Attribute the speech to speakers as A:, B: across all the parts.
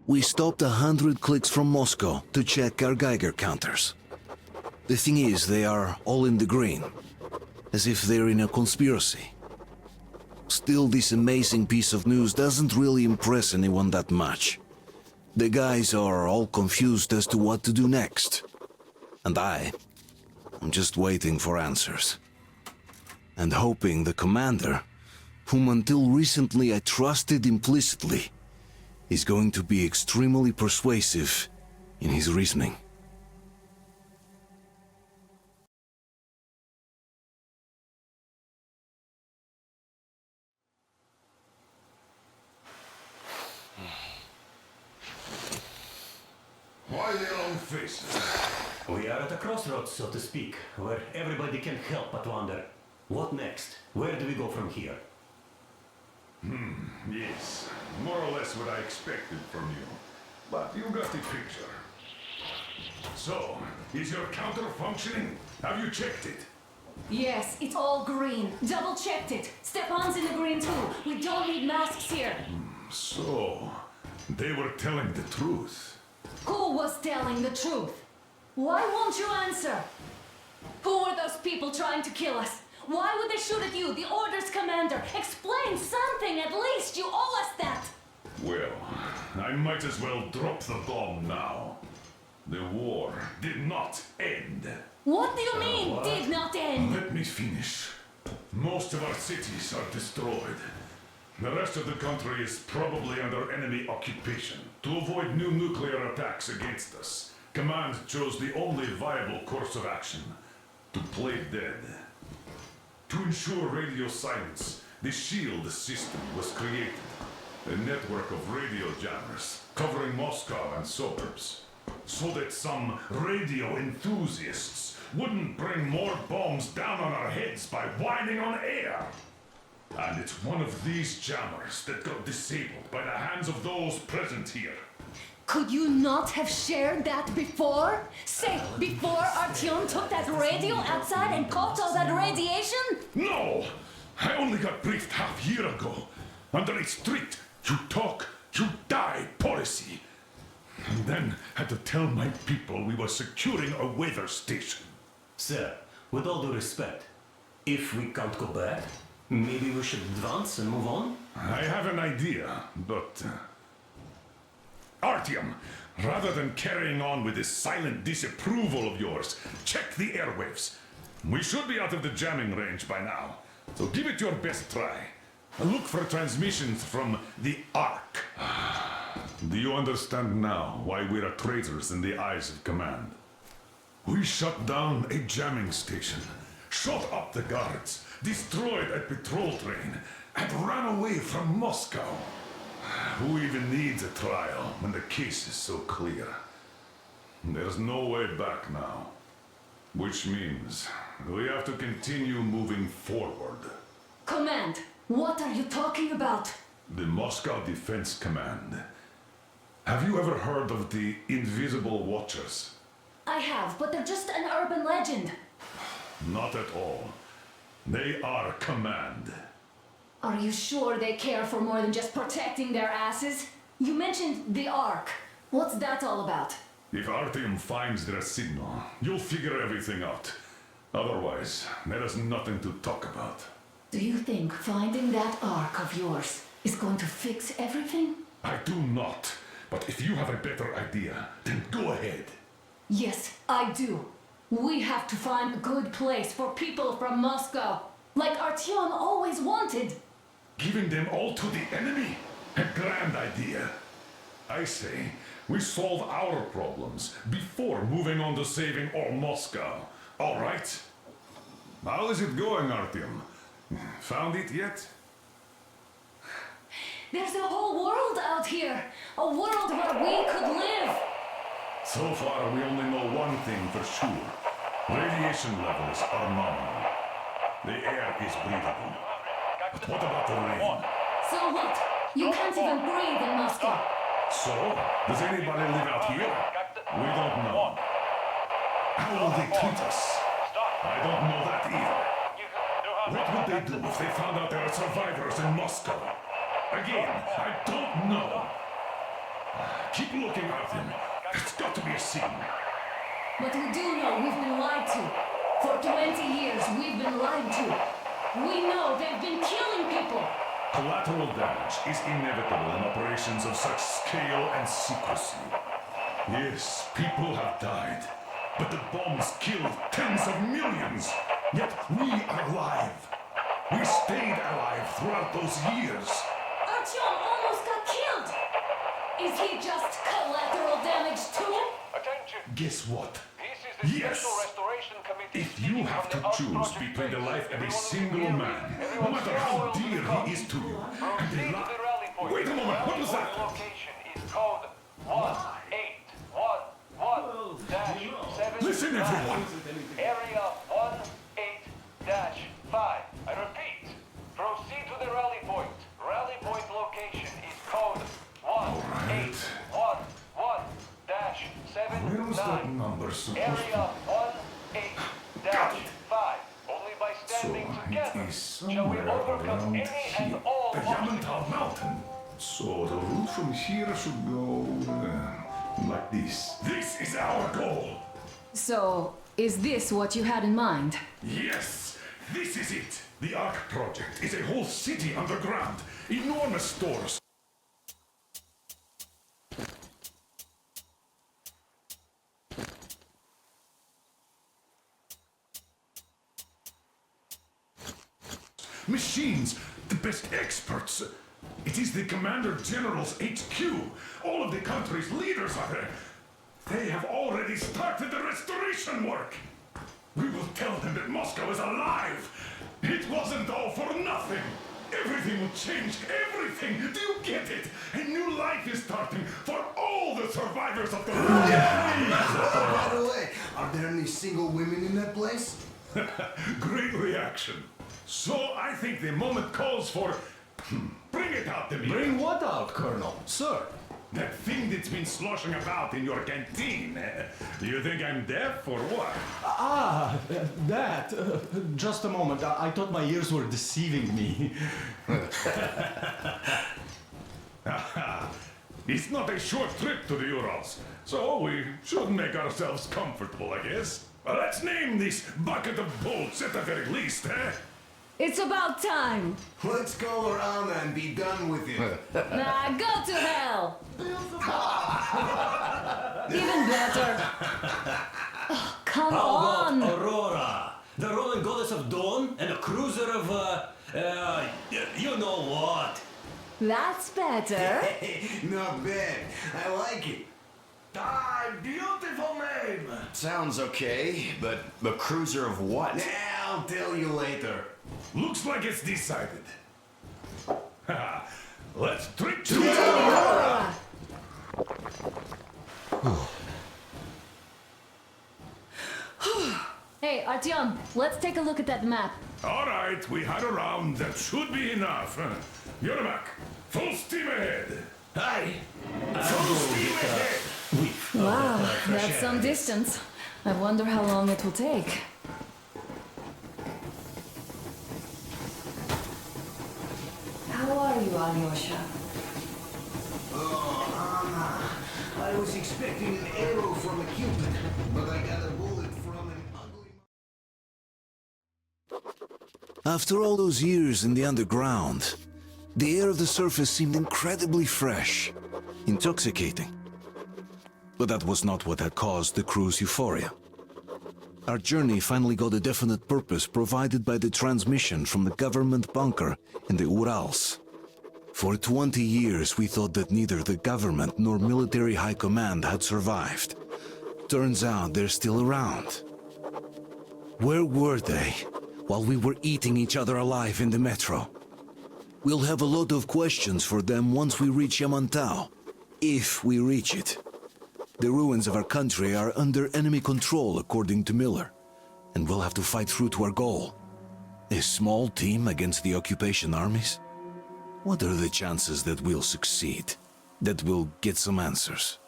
A: We stopped 100 clicks from Moscow to check our Geiger counters. The thing is, they are all in the green, as if they're in a conspiracy. Still, this amazing piece of news doesn't really impress anyone that much. The guys are all confused as to what to do next. And I'm just waiting for answers. And hoping the commander, whom until recently I trusted implicitly, is going to be extremely persuasive in his reasoning.
B: Why the long faces?
C: We are at a crossroads, so to speak, where everybody can help but wonder, what next? Where do we go from here?
B: Yes, more or less what I expected from you. But you got the picture. So, is your counter functioning? Have you checked it?
D: Yes, it's all green. Double-checked it. Stepan's in the green too. We don't need masks here.
B: So, they were telling the truth.
D: Who was telling the truth? Why won't you answer? Who were those people trying to kill us? Why would they shoot at you, the Order's commander? Explain something, at least! You owe us that!
B: Well, I might as well drop the bomb now. The war did not end.
D: What do you mean, did not end?
B: Let me finish. Most of our cities are destroyed. The rest of the country is probably under enemy occupation. To avoid new nuclear attacks against us, Command chose the only viable course of action: to play dead. To ensure radio silence, the SHIELD system was created. A network of radio jammers covering Moscow and suburbs. So that some radio enthusiasts wouldn't bring more bombs down on our heads by whining on air. And it's one of these jammers that got disabled by the hands of those present here.
D: Could you not have shared that before? Say, before Artyom took that radio outside and caught all that radiation?
B: No! I only got briefed half year ago. Under a strict, you talk, you die policy. And then had to tell my people we were securing a weather station.
C: Sir, with all due respect, if we can't go back, maybe we should advance and move on?
B: I have an idea, but... Artyom, rather than carrying on with this silent disapproval of yours, check the airwaves. We should be out of the jamming range by now, so give it your best try. Look for transmissions from the Ark. Do you understand now why we're traitors in the eyes of Command? We shut down a jamming station, shot up the guards, destroyed a patrol train, and ran away from Moscow. Who even needs a trial when the case is so clear? There's no way back now. Which means we have to continue moving forward.
D: Command, what are you talking about?
B: The Moscow Defense Command. Have you ever heard of the Invisible Watchers?
D: I have, but they're just an urban legend.
B: Not at all. They are Command.
D: Are you sure they care for more than just protecting their asses? You mentioned the Ark. What's that all about?
B: If Artyom finds their signal, you'll figure everything out. Otherwise, there is nothing to talk about.
D: Do you think finding that Ark of yours is going to fix everything?
B: I do not. But if you have a better idea, then go ahead.
D: Yes, I do. We have to find a good place for people from Moscow, like Artyom always wanted.
B: Giving them all to the enemy? A grand idea. I say, we solve our problems before moving on to saving all Moscow. All right? How is it going, Artyom? Found it yet?
D: There's a whole world out here. A world where we could live.
B: So far, we only know one thing for sure. Radiation levels are nominal. The air is breathable. But what about the rain?
D: So what? You can't even breathe in Moscow.
B: So, does anybody live out here? We don't know. How will they treat us? I don't know that either. What would they do if they found out there are survivors in Moscow? Again, I don't know. Keep looking at him. It's got to be a scene.
D: But we do know we've been lied to. For 20 years, we've been lied to. We know they've been killing people.
B: Collateral damage is inevitable in operations of such scale and secrecy. Yes, people have died, but the bombs killed tens of millions. Yet we are alive. We stayed alive throughout those years.
D: Artyom almost got killed. Is he just collateral damage too?
E: Attention!
B: Guess what?
E: This is the
B: Yes.
E: Special Restoration Committee.
B: If you have to choose between the life of a single man, no matter how dear he is to you, and the
E: Proceed to the rally point.
B: Wait a moment, what was
E: Rally
B: that?
E: point location is code 1811-7.
B: Listen, everyone.
E: Area 18-5. I repeat, proceed to the rally point. Rally point location is code 1811-79.
B: Where was that number supposed to
E: Area 18-5. Only by standing
B: So
E: together
B: it is
E: shall we
B: somewhere
E: overcome
B: around
E: any and
B: here.
E: all
B: The
E: obstacles.
B: Yamantau Mountain. So the route from here should go like this. This is our goal.
D: So, is this what you had in mind?
B: Yes, this is it. The Ark project is a whole city underground. Enormous stores. Machines, the best experts. It is the Commander General's HQ. All of the country's leaders are there. They have already started the restoration work. We will tell them that Moscow is alive. It wasn't all for nothing. Everything will change. Everything. Do you get it? A new life is starting for all the survivors of the war.
F: By the way, are there any single women in that place?
B: Great reaction. So I think the moment calls for... Bring it out, Dmitry.
G: Bring what out, Colonel? Sir?
B: That thing that's been sloshing about in your canteen. Do you think I'm deaf or what?
G: That. Just a moment. I thought my ears were deceiving me.
B: It's not a short trip to the Urals, so we should make ourselves comfortable, I guess. Let's name this bucket of bolts at the very least, eh?
D: It's about time.
F: Let's call around and be done with it.
D: Nah, go to hell. Even better. Oh, come
C: How
D: on.
C: about Aurora? The Roman goddess of dawn and a cruiser of, you know what?
D: That's better.
F: Not bad. I like it.
E: Beautiful name!
H: Sounds okay, but the cruiser of what?
F: I'll tell you later.
B: Looks like it's decided. Let's trip to
D: Aurora. Hey, Artyom, let's take a look at that map.
B: All right, we had a round. That should be enough. Yermak, full steam ahead.
C: Aye.
B: Full steam ahead.
D: Wow, that's some distance. I wonder how long it will take. How are you, Alyosha?
F: Oh, Anna. I was expecting an arrow from a Cupid, but I got a bullet from an ugly...
A: After all those years in the underground, the air of the surface seemed incredibly fresh, intoxicating. But that was not what had caused the crew's euphoria. Our journey finally got a definite purpose provided by the transmission from the government bunker in the Urals. For 20 years we thought that neither the government nor military high command had survived. Turns out they're still around. Where were they while we were eating each other alive in the metro? We'll have a lot of questions for them once we reach Yamantau, if we reach it. The ruins of our country are under enemy control, according to Miller, and we'll have to fight through to our goal. A small team against the occupation armies? What are the chances that we'll succeed, that we'll get some answers?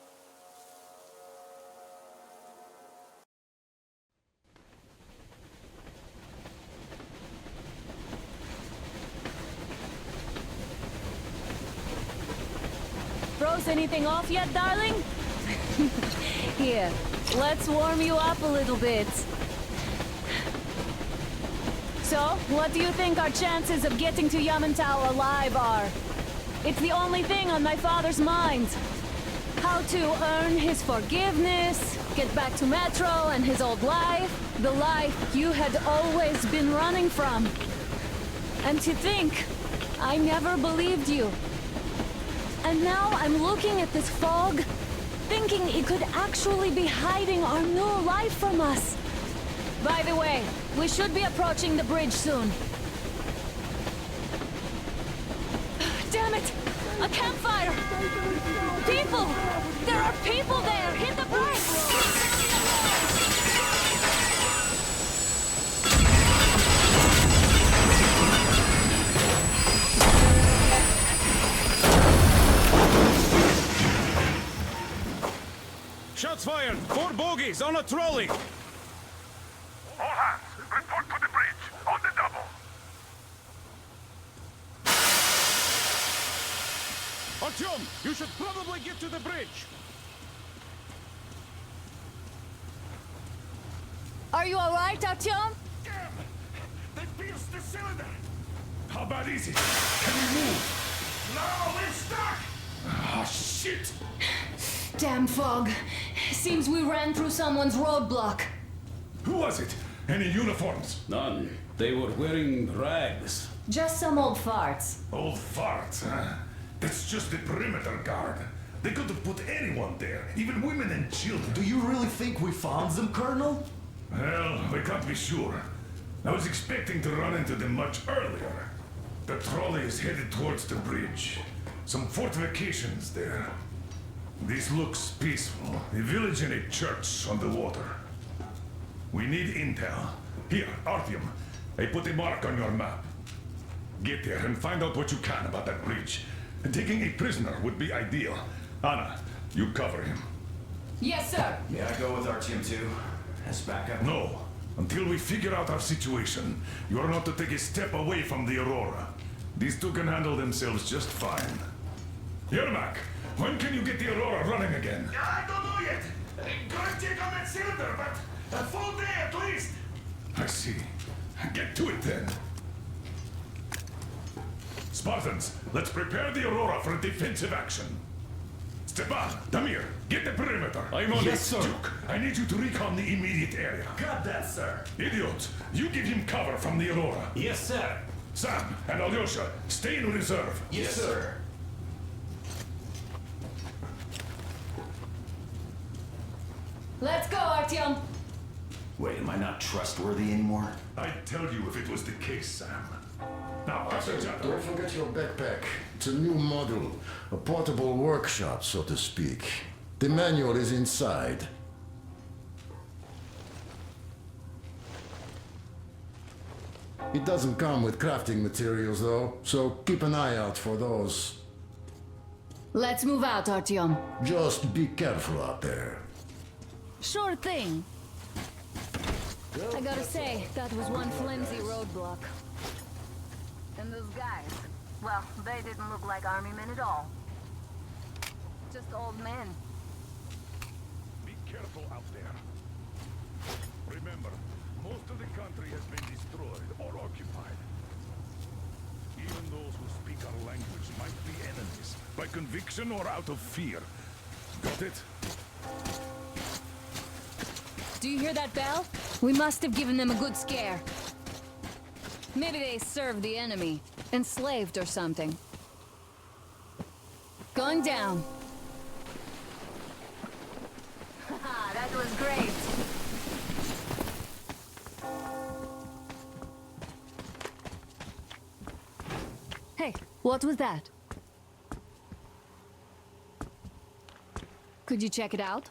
D: froze anything off yet, darling? Here, let's warm you up a little bit. So, what do you think our chances of getting to Yamantau alive are? It's the only thing on my father's mind. How to earn his forgiveness, get back to Metro and his old life, the life you had always been running from. And to think, I never believed you. And now I'm looking at this fog, thinking it could actually be hiding our new life from us. By the way, we should be approaching the bridge soon. Damn it! A campfire! People! There are people there! Hit the brakes!
I: Shots fired! 4 bogies on a trolley!
B: All hands, report to the bridge, on the double.
I: Artyom, you should probably get to the bridge!
D: Are you alright, Artyom?
B: Damn! They pierced the cylinder! How bad is it? Can we move? No, we're stuck! Ah, shit!
D: Damn fog. Seems we ran through someone's roadblock.
B: Who was it? Any uniforms?
I: None. They were wearing rags.
D: Just some old farts.
B: Old farts, huh? That's just the perimeter guard. They could have put anyone there, even women and children.
G: Do you really think we found them, Colonel?
B: Well, we can't be sure. I was expecting to run into them much earlier. The trolley is headed towards the bridge. Some fortifications there. This looks peaceful. A village and a church on the water. We need intel. Here, Artyom. I put a mark on your map. Get there and find out what you can about that bridge. And taking a prisoner would be ideal. Anna, you cover him.
D: Yes, sir.
H: May I go with Artyom too? As backup?
B: No. Until we figure out our situation, you are not to take a step away from the Aurora. These two can handle themselves just fine. Yermak, when can you get the Aurora running again? I don't know yet. Gotta check on that cylinder, but a full day at least. I see. Get to it then. Spartans, let's prepare the Aurora for a defensive action. Stepan, Damir, get the perimeter.
I: I'm on
G: Yes,
I: it.
G: sir.
B: Duke, I need you to recon the immediate area.
C: Got that, sir.
B: Idiots, you give him cover from the Aurora.
C: Yes, sir.
B: Sam and Alyosha, stay in reserve.
H: Yes, sir.
D: Let's go, Artyom.
H: Wait, am I not trustworthy anymore?
B: I'd tell you if it was the case, Sam. Now, Officer Jato.
F: Don't forget your backpack. It's a new model. A portable workshop, so to speak. The manual is inside. It doesn't come with crafting materials, though, so keep an eye out for those.
D: Let's move out, Artyom.
F: Just be careful out there.
D: Sure thing. I gotta say, that was one flimsy roadblock. And those guys, well, they didn't look like army men at all. Just old men.
B: Be careful out there. Remember, most of the country has been destroyed or occupied. Even those who speak our language might be enemies, by conviction or out of fear. Got it?
D: Do you hear that bell? We must have given them a good scare. Maybe they served the enemy, enslaved or something. Going down. Haha, that was great. Hey, what was that? Could you check it out?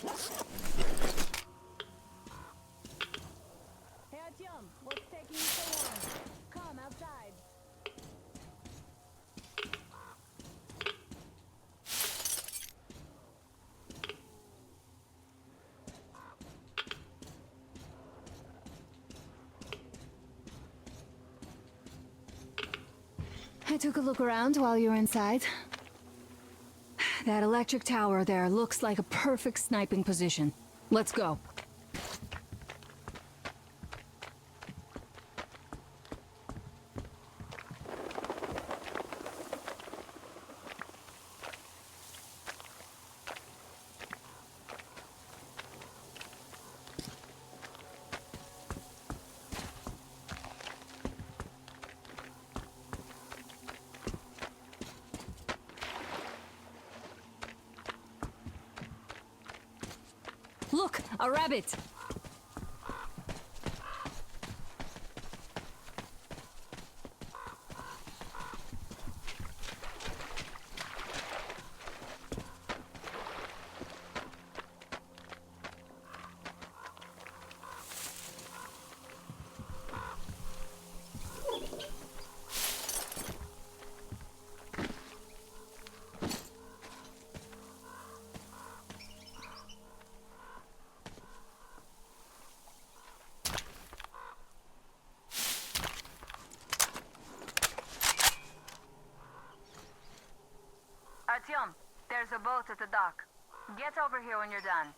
D: Hey, Artyom, what's taking you so long? Come outside. I took a look around while you were inside. That electric tower there looks like a perfect sniping position. Let's go. Look, a rabbit!
J: Artyom, there's a boat at the dock. Get over here when you're done.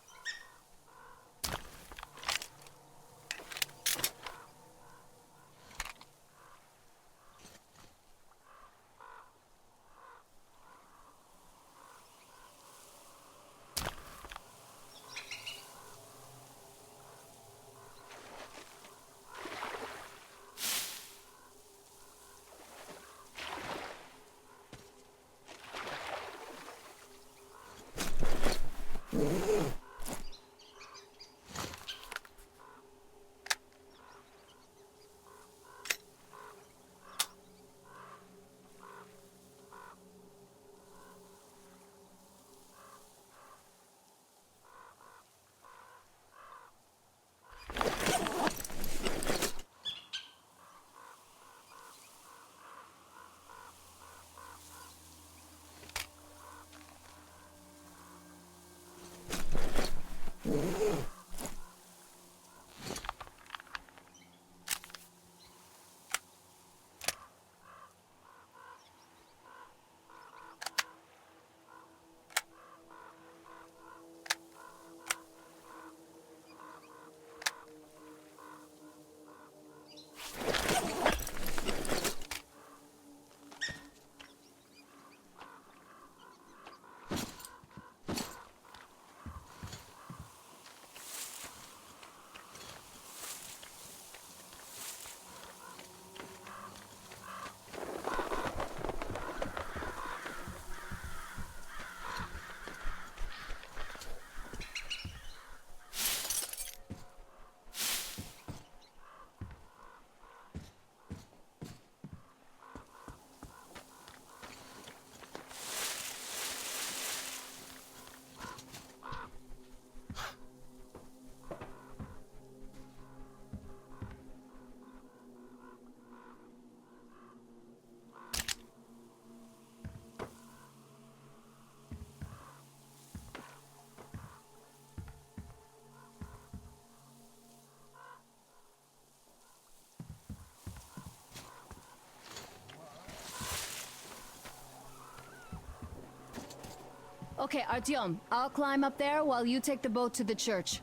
D: Okay, Artyom, I'll climb up there while you take the boat to the church.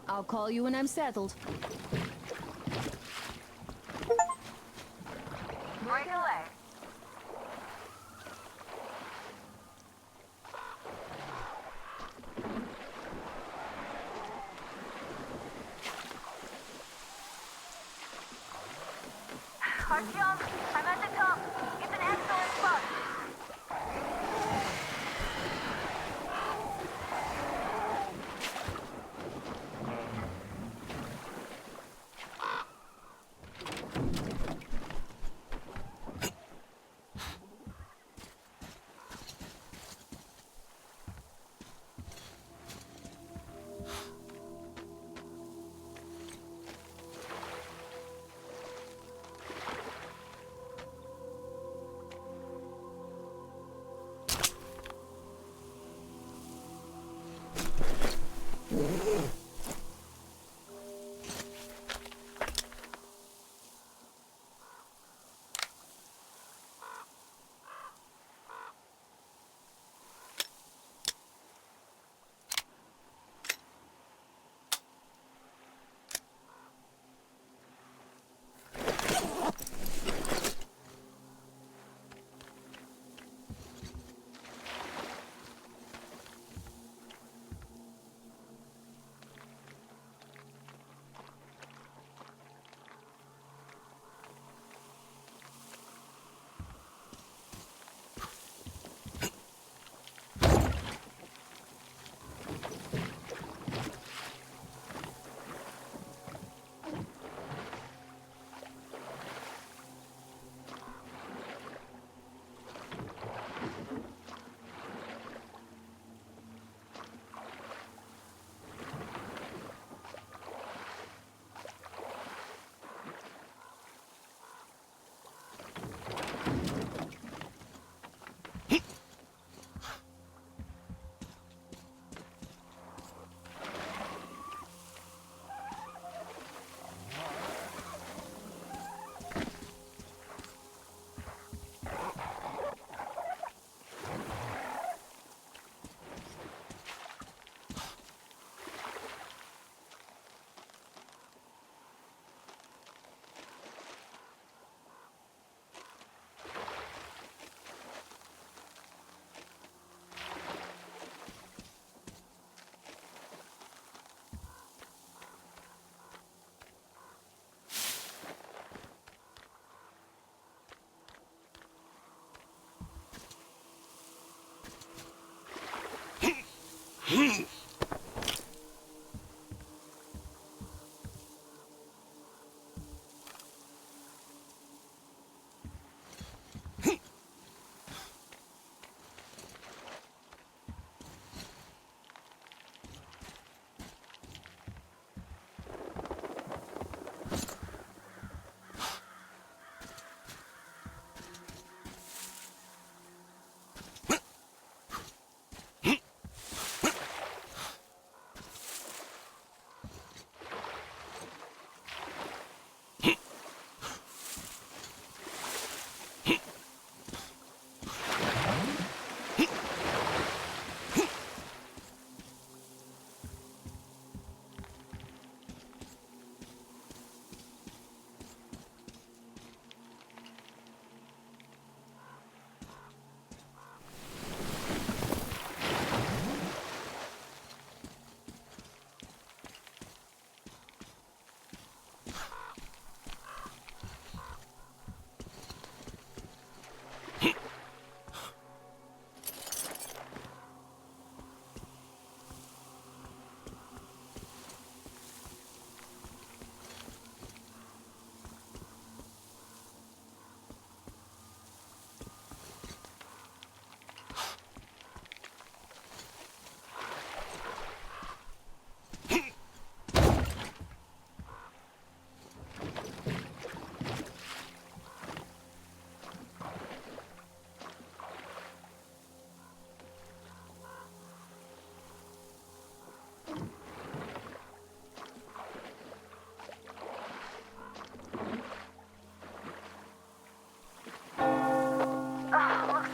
D: I'll call you when I'm settled.
J: Right away. Artyom, I'm at the top. It's an excellent spot.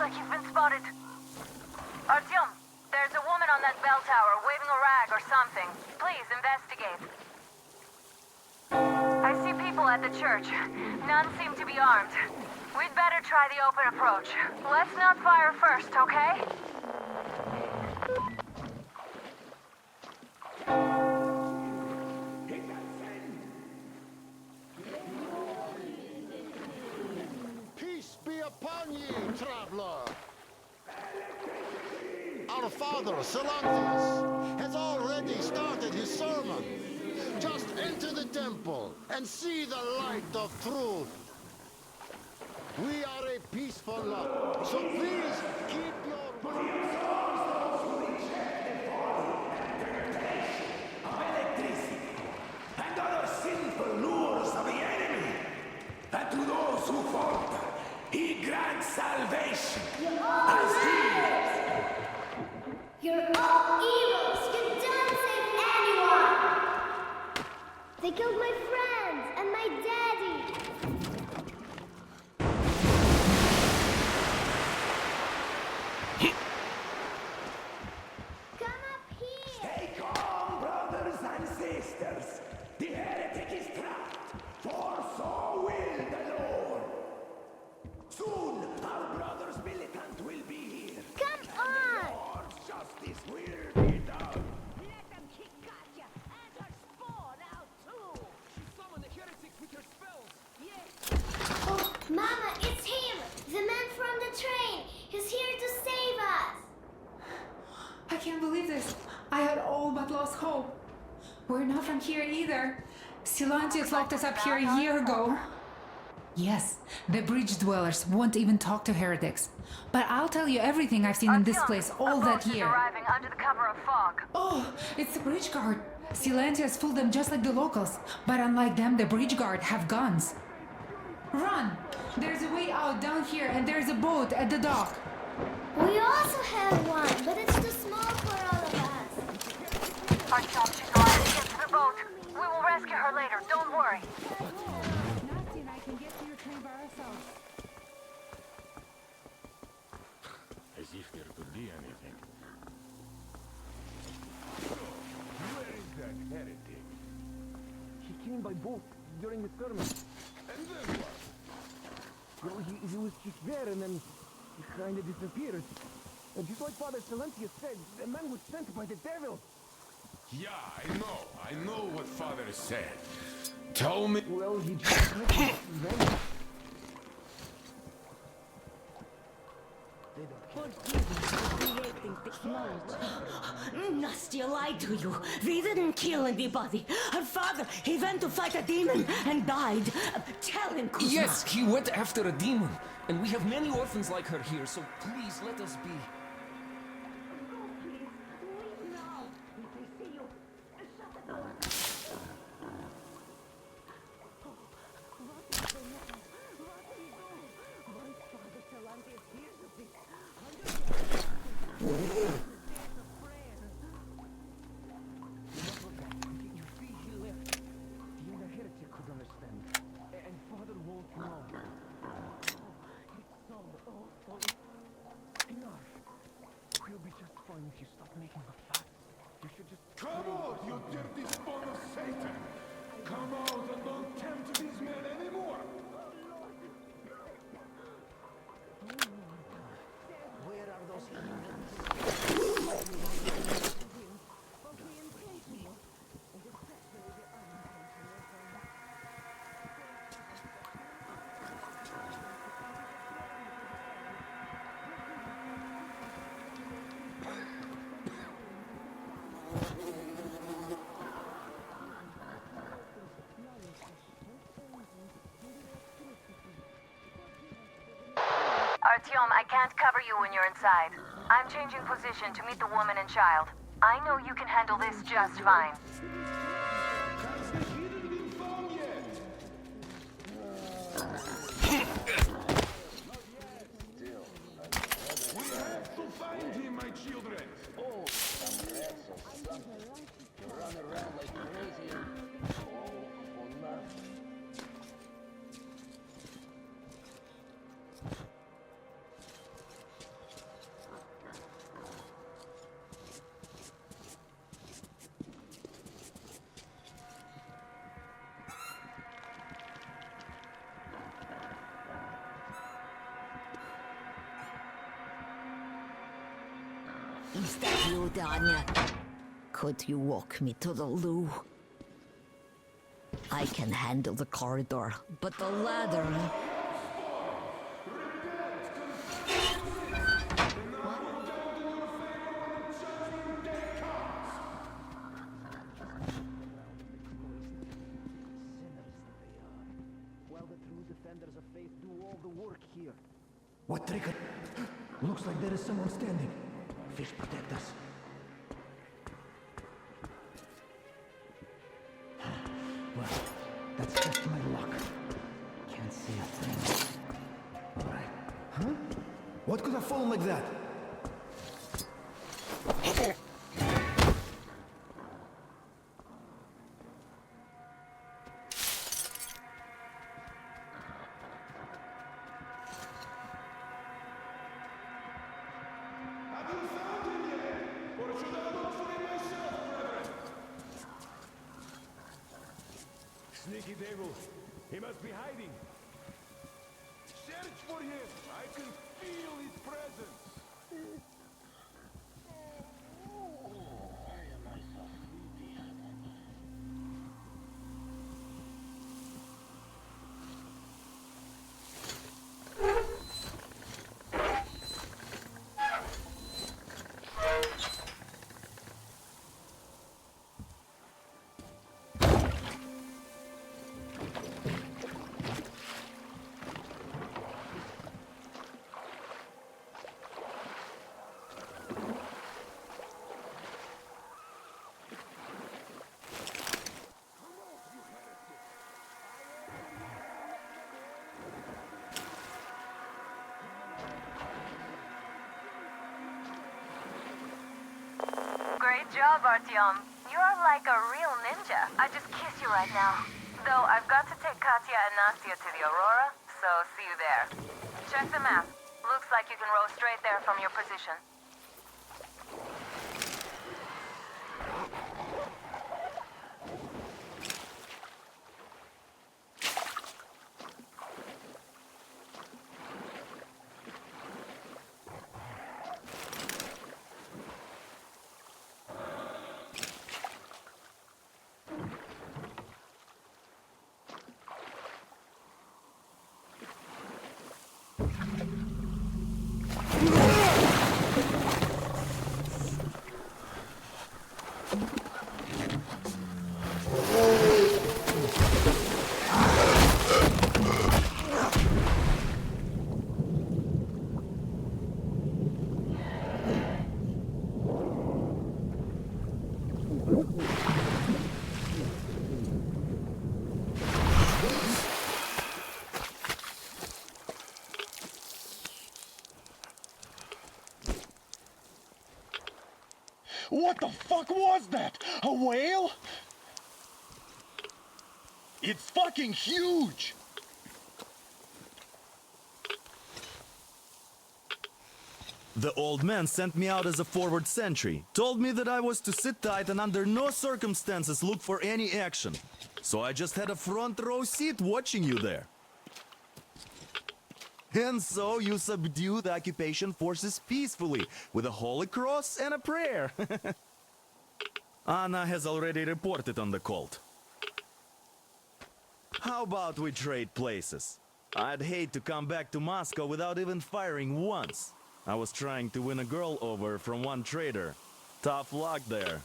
J: like you've been spotted. Artyom, there's a woman on that bell tower waving a rag or something. Please investigate. I see people at the church. None seem to be armed. We'd better try the open approach. Let's not fire first, okay?
F: Peace be upon ye, traveler. Our father, Silantius, has already started his sermon. Just enter the temple and see the light of truth. We are a peaceful lot, so please keep your...
K: And other sinful lures of the enemy. And to those who falter, he grants salvation. As he...
L: You're all evils! You done save They killed my friends and my daddy. Come up here.
K: Stay calm, brothers and sisters. The heretic is trapped, for so will the Lord. Soon, our brother's militant will be here.
L: Come on.
K: Lord's justice will be done.
J: Let them kick Katya and her spawn out too!
I: She summoned the heretics with her spells.
J: Yes!
L: Oh, Mama, it's him. The man from the train. He's here to save us.
M: I can't believe this. I had all but lost hope. We're not from here either. Silantius locked us up here a year ago. Yes, the bridge dwellers won't even talk to heretics. But I'll tell you everything I've seen in this place all that year.
J: Arriving under the cover of fog.
M: Oh, it's the bridge guard. Silantius fooled them just like the locals. But unlike them, the bridge guard have guns. Run! There's a way out down here and there's a boat at the dock.
L: We also have one, but it's too small for all of us.
J: Artyom, she's alive. Get to the boat. We will rescue her later. Don't worry.
M: Nasty and I can get to your train by ourselves.
I: As if there could be anything. Where is that heretic?
N: He came by boat during the sermon.
I: And then what?
N: Well, he was just there and then he kind of disappeared. And just like Father Silentia said, the man was sent by the devil.
I: Yeah, I know what Father said. Tell me.
N: Well, he just vanished.
O: Nastya lied to you. We didn't kill anybody. Her father, he went to fight a demon and died. Tell him, Kuzma.
P: Yes, he went after a demon. And we have many orphans like her here, so please let us be.
I: Come out, you dirty spawn of Satan! Come out and don't tempt these men anymore!
K: Where are those
J: Artyom, I can't cover you when you're inside. I'm changing position to meet the woman and child. I know you can handle this just fine.
I: We have to find him, my children!
K: Oh, some rats or something. You run around like crazy. Oh, for nothing.
O: Is that you, Danya? Could you walk me to the loo? I can handle the corridor, but the ladder...
N: While the true defenders of faith do all the work here.
K: What triggered? Looks like there is someone standing. Fish protect us. Well, that's just my luck. Can't see a thing. All right. Huh? What could have fallen like that?
I: sneaky devil. He must be hiding. Search for him. I can feel his presence.
J: Great job, Artyom. You're like a real ninja. I just kiss you right now. Though I've got to take Katya and Nastya to the Aurora, so see you there. Check the map. Looks like you can row straight there from your position.
F: What the fuck was that? A whale? It's fucking huge!
Q: The old man sent me out as a forward sentry, told me that I was to sit tight and under no circumstances look for any action. So I just had a front row seat watching you there. And so you subdue the occupation forces peacefully, with a holy cross and a prayer. Anna has already reported on the cult. How about we trade places? I'd hate to come back to Moscow without even firing once. I was trying to win a girl over from one trader. Tough luck there.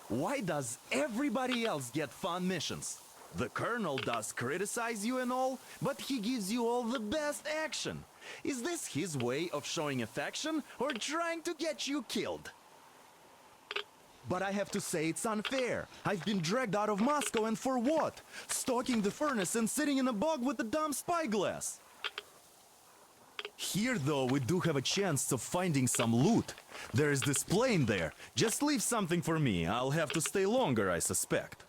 Q: Why does everybody else get fun missions? The colonel does criticize you and all, but he gives you all the best action. Is this his way of showing affection or trying to get you killed? But I have to say it's unfair. I've been dragged out of Moscow, and for what? Stalking the furnace and sitting in a bog with a dumb spyglass. Here, though, we do have a chance of finding some loot. There is this plane there. Just leave something for me. I'll have to stay longer, I suspect.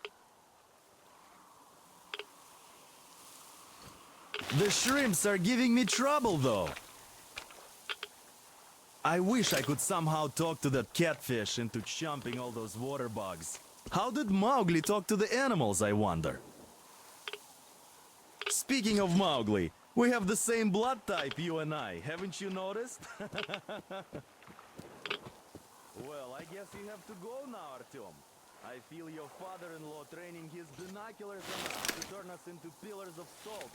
Q: The shrimps are giving me trouble, though. I wish I could somehow talk to that catfish into chomping all those water bugs. How did Mowgli talk to the animals, I wonder? Speaking of Mowgli, we have the same blood type, you and I. Haven't you noticed? Well, I guess you have to go now, Artyom. I feel your father-in-law training his binoculars enough to turn us into pillars of salt.